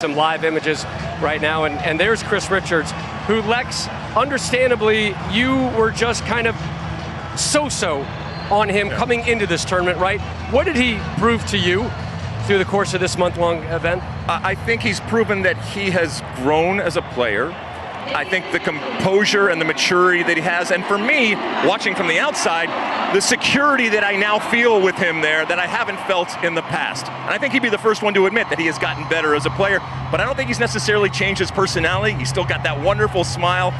Some live images right now, and there's Chris Richards, who, Lex, understandably, you were just kind of so-so on him coming into this tournament, right? What did he prove to you through the course of this month-long event? I think he's proven that he has grown as a player. I think the composure and the maturity that he has, and for me, watching from the outside, the security that I now feel with him there that I haven't felt in the past. And I think he'd be the first one to admit that he has gotten better as a player, but I don't think he's necessarily changed his personality. He's still got that wonderful smile,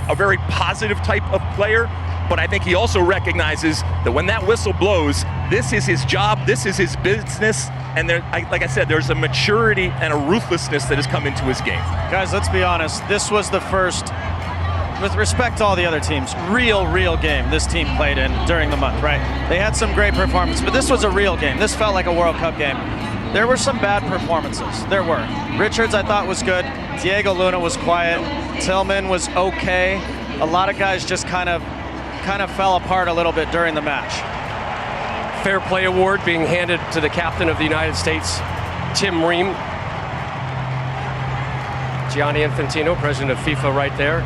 a very positive type of player, but I think he also recognizes that when that whistle blows, this is his job, this is his business, and there, like I said, there's a maturity and a ruthlessness that has come into his game. Guys, let's be honest, this was the first, with respect to all the other teams, real game this team played in during the month, right? They had some great performances, but this was a real game. This felt like a World Cup game. There were some bad performances. There were. Richards, I thought, was good. Diego Luna was quiet. Tillman was okay. A lot of guys just kind of fell apart a little bit during the match. Fair Play Award being handed to the captain of the United States, Tim Ream. Gianni Infantino, president of FIFA, right there.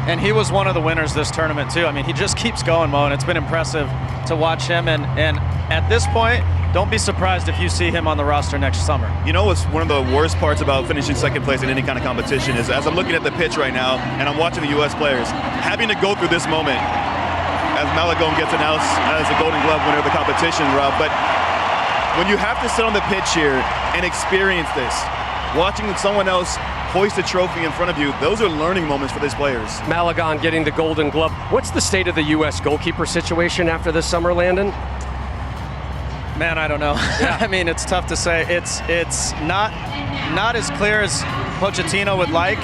And he was one of the winners this tournament too. I mean, he just keeps going, Mo, and it's been impressive to watch him. And at this point, don't be surprised if you see him on the roster next summer. You know what's one of the worst parts about finishing second place in any kind of competition is, as I'm looking at the pitch right now and I'm watching the U.S. players, having to go through this moment as Malagón gets announced as the Golden Glove winner of the competition, Rob. But when you have to sit on the pitch here and experience this, watching someone else hoist a trophy in front of you, those are learning moments for these players. Malagón getting the Golden Glove. What's the state of the U.S. goalkeeper situation after this summer, Landon? Man, I don't know. Yeah. I mean, it's tough to say. It's not as clear as Pochettino would like.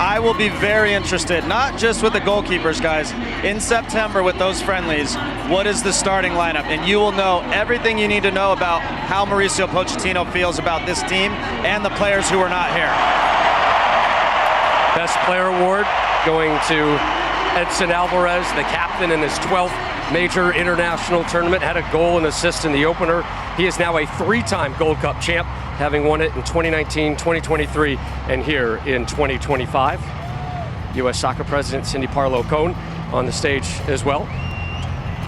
I will be very interested, not just with the goalkeepers, guys. In September with those friendlies, what is the starting lineup? And you will know everything you need to know about how Mauricio Pochettino feels about this team and the players who are not here. Best Player Award going to Edson Alvarez, the captain in his 12th major international tournament, had a goal and assist in the opener. He is now a three-time Gold Cup champ, having won it in 2019, 2023, and here in 2025. U.S. Soccer President Cindy Parlow-Cone on the stage as well.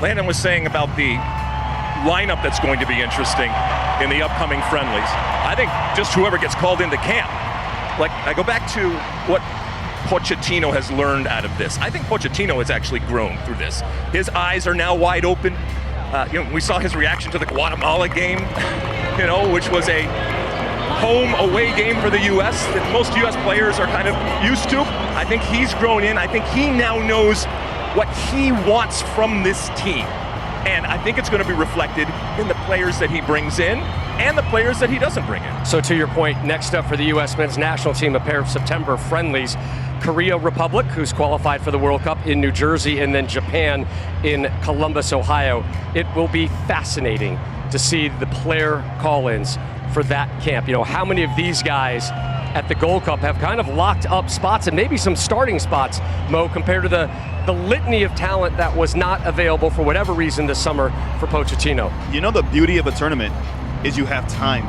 Landon was saying about the lineup that's going to be interesting in the upcoming friendlies. I think just whoever gets called into camp. Like, I go back to what Pochettino has learned out of this. I think Pochettino has actually grown through this. His eyes are now wide open. We saw his reaction to the Guatemala game, which was a home-away game for the U.S. that most U.S. players are kind of used to. I think he's grown in. I think he now knows what he wants from this team. And I think it's going to be reflected in the players that he brings in and the players that he doesn't bring in. So to your point, next up for the U.S. men's national team, a pair of September friendlies. Korea Republic, who's qualified for the World Cup in New Jersey, and then Japan in Columbus, Ohio. It will be fascinating to see the player call-ins for that camp. How many of these guys at the Gold Cup have kind of locked up spots, and maybe some starting spots, Mo, compared to the litany of talent that was not available for whatever reason this summer for Pochettino. The beauty of a tournament is you have time.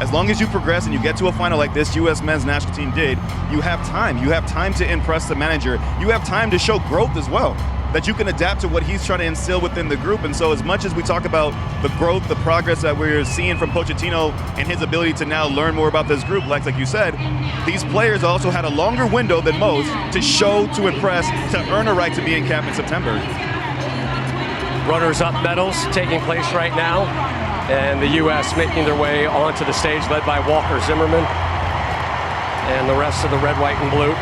As long as you progress and you get to a final like this U.S. men's national team did, you have time. You have time to impress the manager. You have time to show growth as well, that you can adapt to what he's trying to instill within the group. And so as much as we talk about the growth, the progress that we're seeing from Pochettino and his ability to now learn more about this group, like you said, these players also had a longer window than most to show, to impress, to earn a right to be in camp in September. Runners-up medals taking place right now, and the U.S. making their way onto the stage, led by Walker Zimmerman and the rest of the red, white, and blue.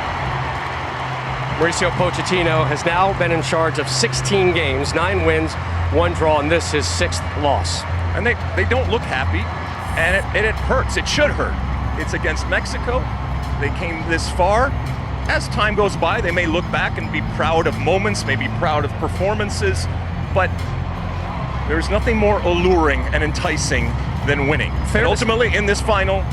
Mauricio Pochettino has now been in charge of 16 games, 9 wins, 1 draw, and this his 6th loss. And they don't look happy, and it hurts. It should hurt. It's against Mexico. They came this far. As time goes by, they may look back and be proud of moments, maybe proud of performances, but there's nothing more alluring and enticing than winning. And ultimately, in this final,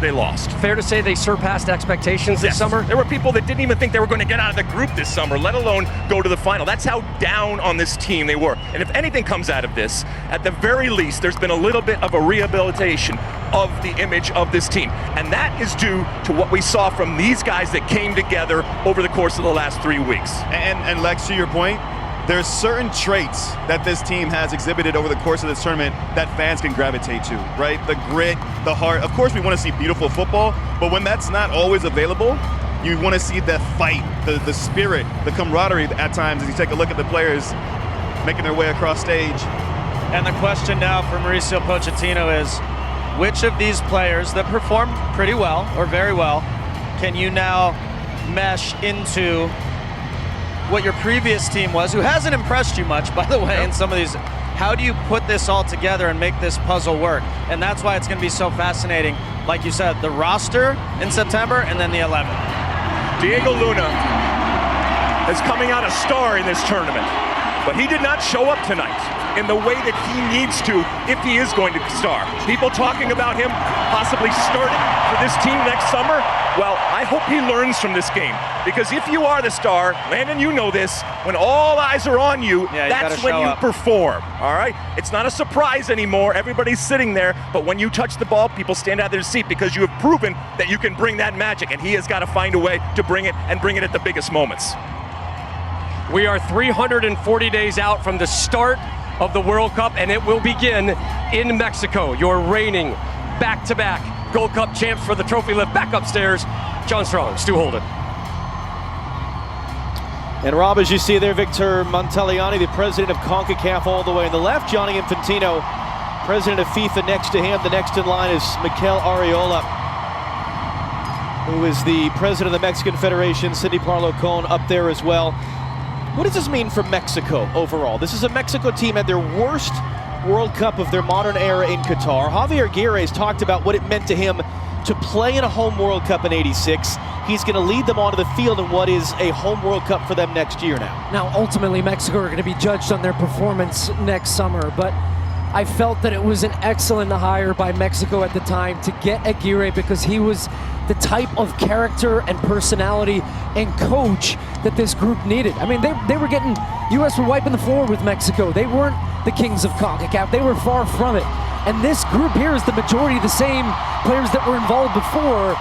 they lost. Fair to say they surpassed expectations this summer? There were people that didn't even think they were going to get out of the group this summer, let alone go to the final. That's how down on this team they were. And if anything comes out of this, at the very least, there's been a little bit of a rehabilitation. of the image of this team. And that is due to what we saw from these guys that came together over the course of the last 3 weeks. And Lex, to your point, there's certain traits that this team has exhibited over the course of this tournament that fans can gravitate to, right? The grit, the heart. Of course, we want to see beautiful football, but when that's not always available, you want to see the fight, the spirit, the camaraderie at times as you take a look at the players making their way across stage. And the question now for Mauricio Pochettino is, which of these players that performed pretty well or very well can you now mesh into what your previous team was, who hasn't impressed you much, by the way, in some of these? How do you put this all together and make this puzzle work? And that's why it's going to be so fascinating. Like you said, the roster in September and then the 11. Diego Luna is coming out a star in this tournament, but he did not show up tonight in the way that he needs to if he is going to star. People talking about him possibly starting for this team next summer. Well, I hope he learns from this game, because if you are the star, Landon, you know this, when all eyes are on you, that's when you perform, all right? It's not a surprise anymore. Everybody's sitting there, but when you touch the ball, people stand out of their seat because you have proven that you can bring that magic, and he has got to find a way to bring it and bring it at the biggest moments. We are 340 days out from the start of the World Cup, and it will begin in Mexico. Your reigning back-to-back Gold Cup champs for the trophy lift. Back upstairs, John Strong, Stu Holden. And Rob, as you see there, Victor Montaliani, the president of CONCACAF, all the way on the left. Gianni Infantino, president of FIFA, next to him. The next in line is Mikel Arriola, who is the president of the Mexican Federation. Cindy Parlo-Cohn up there as well. What does this mean for Mexico overall? This is a Mexico team at their worst World Cup of their modern era in Qatar. Javier Aguirre has talked about what it meant to him to play in a home World Cup in '86. He's going to lead them onto the field in what is a home World Cup for them next year now. Now, ultimately, Mexico are going to be judged on their performance next summer, but I felt that it was an excellent hire by Mexico at the time to get Aguirre, because he was the type of character and personality and coach that this group needed. I mean, they were getting, U.S. were wiping the floor with Mexico. They weren't the kings of CONCACAF. They were far from it. And this group here is the majority of the same players that were involved before,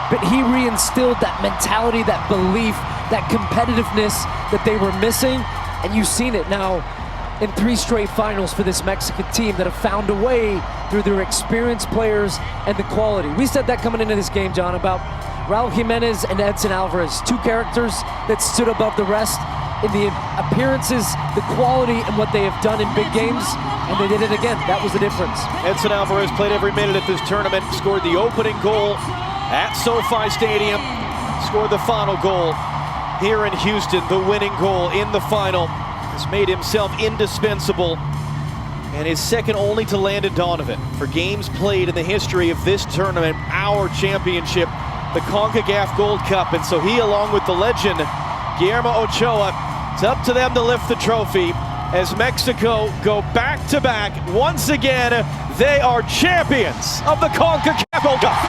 but he reinstilled that mentality, that belief, that competitiveness that they were missing, and you've seen it now in 3 straight finals for this Mexican team that have found a way through their experienced players and the quality. We said that coming into this game, John, about Raul Jimenez and Edson Alvarez, 2 characters that stood above the rest in the appearances, the quality, and what they have done in big games, and they did it again. That was the difference. Edson Alvarez played every minute at this tournament, scored the opening goal at SoFi Stadium, scored the final goal here in Houston, the winning goal in the final. Has made himself indispensable and is second only to Landon Donovan for games played in the history of this tournament, our championship, the CONCACAF Gold Cup. And so he, along with the legend Guillermo Ochoa, it's up to them to lift the trophy as Mexico go back-to-back. Once again, they are champions of the CONCACAF Gold Cup.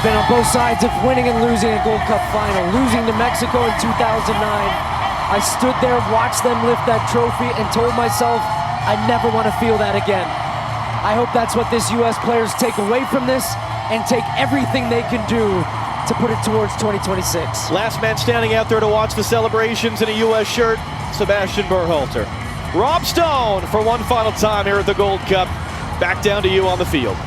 Been on both sides of winning and losing a Gold Cup final. Losing to Mexico in 2009, I stood there, watched them lift that trophy, and told myself I never want to feel that again. I hope that's what this U.S. players take away from this and take everything they can do to put it towards 2026. Last man standing out there to watch the celebrations in a U.S. shirt, Sebastian Berhalter. Rob Stone for one final time here at the Gold Cup. Back down to you on the field.